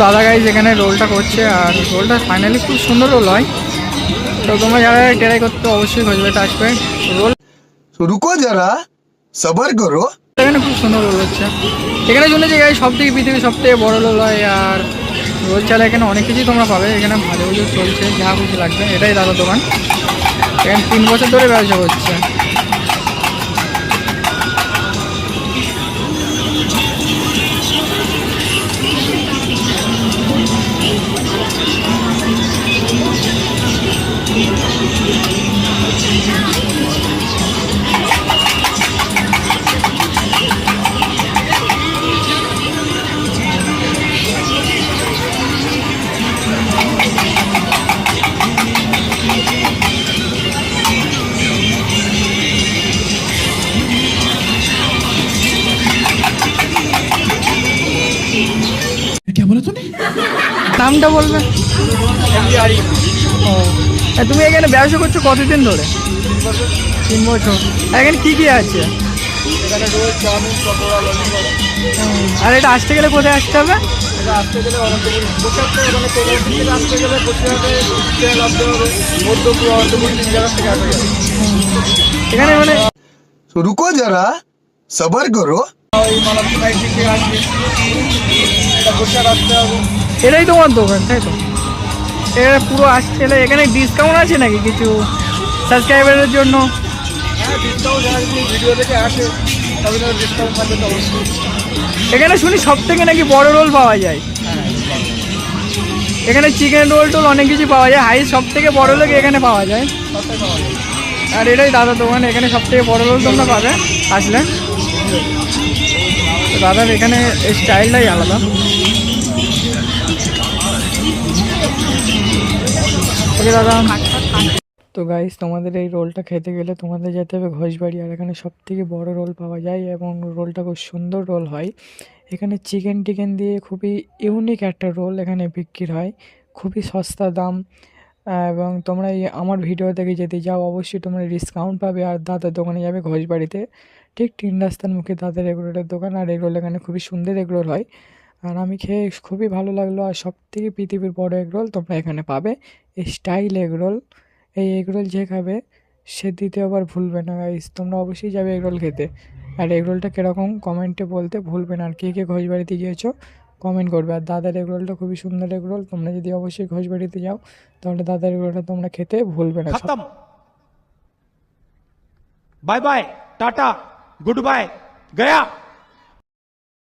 দাদা গাইজ এখানে রোলটা করছে, আর রোলটা ফাইনালি খুব সুন্দর রোল হয়। তো তোমরা যারা ট্রাই করতে অবশ্যই খোঁজবেটা আসবে। রোল রুকো যারা, সবার করো। এখানে খুব সুন্দর রোল হচ্ছে। এখানে শুনেছি গাইজ সব থেকে পৃথিবীর সব থেকে বড় রোল হয়, আর রোল চালে এখানে অনেক কিছুই তোমরা পাবে। এখানে ভালো ভালো চলছে, যা খুশি লাগবে। এটাই দাদার দোকান, এখানে 3 বছর ধরে ব্যবসা করছে। নামটা বলবে? ও, তুমি এখানে ব্যবসা করছো কতদিন ধরে? 3 বছর। এখানে কি কি আছে? এখানে রোল, চাউমিন, পকোড়া, ললিপপ। আর এটা আসতে গেলে কোথায় আসতে হবে? এটা আসতে গেলে অনন্তপুর বসে মানে পেমেন্ট থেকে আসতে গেলে বসিরহাটে ট্রেন আসতে হবে, মধ্যপুর অনন্তপুর 3 জায়গা থেকে আসতে হবে। এখানে মানে রুকো যারা, সবার করো। ওই মালাপুর সাইড থেকে আসবে, এটা বসিরহাট আসতে হবে। এটাই তোমার দোকান তাই তো? এটা পুরো আসতে গেলে এখানে ডিসকাউন্ট আছে নাকি কিছু সাবস্ক্রাইবারের জন্য? হ্যাঁ, ডিসকাউন্ট যারা যদি ভিডিও দেখে আসে তবে তো ডিসকাউন্ট থাকবে তো অবশ্যই। এখানে শুনি সব থেকে নাকি বড় রোল পাওয়া যায়। এখানে চিকেন রোল টোল অনেক কিছু পাওয়া যায়, হাই সব থেকে বড় রোল এখানে পাওয়া যায়। সবটাই পাওয়া যায়। আর এটাই দাদার দোকান, এখানে সব থেকে বড় রোল তোমরা পাবে আসলে। তো দাদার এখানে স্টাইলটাই আলাদা। ওকে দাদা। তো গাইস, তোমাদের এই রোলটা খেতে গেলে তোমাদের যেতে হবে ঘোষবাড়ি। আর এখানে সব থেকে বড় রোল পাওয়া যায় এবং রোলটা খুব সুন্দর রোল হয়। এখানে চিকেন টিকেন দিয়ে খুবই ইউনিক একটা রোল এখানে বিক্রি হয়, খুবই সস্তা দাম। এবং তোমরা এই আমার ভিডিও দেখে যদি যাও অবশ্যই তোমরা ডিসকাউন্ট পাবে। আর দাদার দোকানে যাবে ঘোষবাড়িতে, ঠিক 3 রাস্তার মুখে দাদার এগরোলের দোকান। আর এগরোল এখানে খুবই সুন্দর এগরোল হয়, আর আমি খেয়ে খুবই ভালো লাগলো। আর সব থেকে পৃথিবীর বড় এগরোল তোমরা এখানে পাবে, স্টাইল এগরোল। এই এগরোল যে খাবে সে দ্বিতীয়বার ভুলবে না গাইস। তোমরা অবশ্যই যাবে এগরোল খেতে। আর এগরোলটা কীরকম কমেন্টে বলতে ভুলবে না। আর কে কে ঘোষবাড়িতে গিয়েছো কমেন্ট করবে। আর দাদার এগরোলটা খুবই সুন্দর এগরোল, তোমরা যদি অবশ্যই ঘোষবাড়িতে যাও তাহলে দাদার এগরোলটা তোমরা খেতে ভুলবে না। खत्म। Bye bye, tata, goodbye, गया।